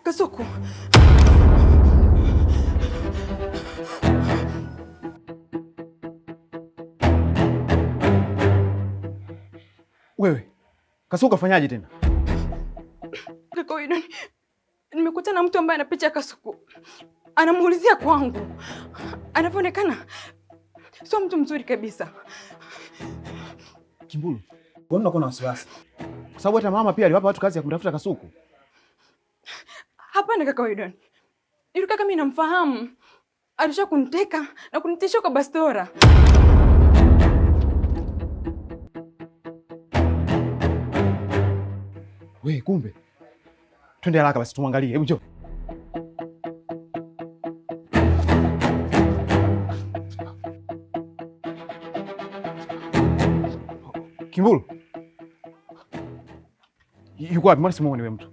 Kasuku. Wewe, Kasuku kafanyaje tena? Kaka Widon, nimekutana na mtu ambaye ana picha ya Kasuku. Anamuulizia kwangu. Anavyoonekana sio mtu mzuri kabisa. Kimbulu, mbona uko na wasiwasi? Kwa sababu hata mama pia aliwapa watu kazi ya kumtafuta Kasuku. Hapana kaka Widon. Yule kaka mimi namfahamu. Alisha kuniteka na kunitisha kwa bastora. We, kumbe. Twende haraka basi tumwangalie. Hebu njoo. Kimbulu. Yuko wapi? Mbona simuoni wewe mtu?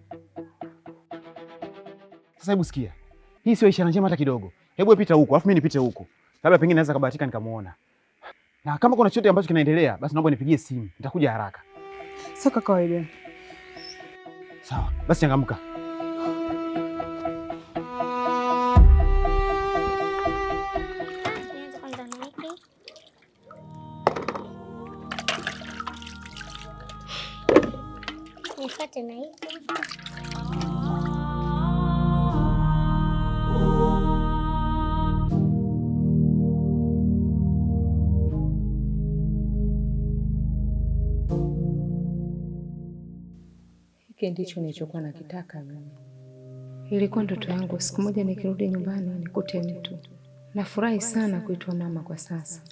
Sasa hebu sikia. Hii sio ishara njema hata kidogo. Hebu pita huko, alafu mimi nipite huko. Labda pengine naweza kubahatika nikamuona. Na kama kuna chochote ambacho kinaendelea, basi naomba nipigie simu. Nitakuja haraka. Sio kaka Widon. Sawa, basi changamka. Nifuate na hiki. Hiki ndicho nilichokuwa nakitaka mimi. Ilikuwa ndoto yangu siku moja nikirudi nyumbani nikute mtu. Nafurahi sana kuitwa mama kwa sasa.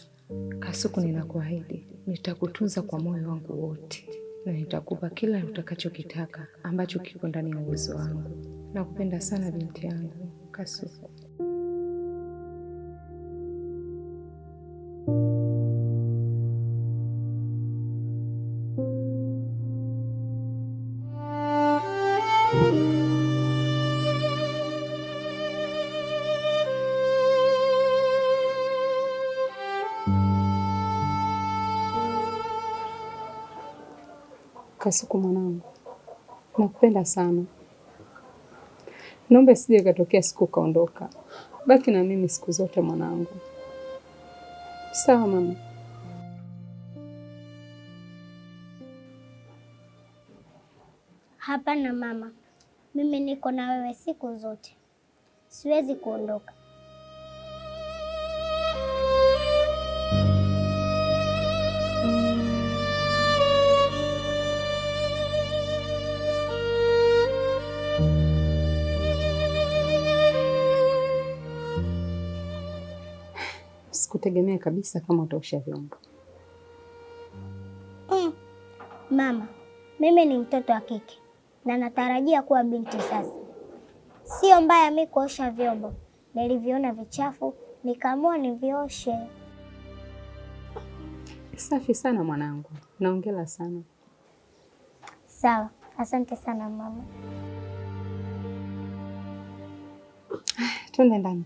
Kasuku, ninakuahidi nitakutunza kwa moyo wangu wote na nitakupa kila utakachokitaka ambacho kiko ndani ya uwezo wangu. Nakupenda sana binti yangu Kasuku. Kasuku mwanangu, nakupenda sana. Naomba sije katokea siku kaondoka. Baki na mimi siku zote mwanangu. Sawa mama? Hapana mama, mimi niko na wewe siku zote, siwezi kuondoka. Sikutegemea kabisa kama utaosha vyombo. Mama, mimi ni mtoto wa kike na natarajia kuwa binti sasa. Sio mbaya mimi kuosha vyombo. Niliviona vichafu, nikaamua nivioshe. Safi sana mwanangu. Naongela sana. Sawa, asante sana mama. Twende ndani.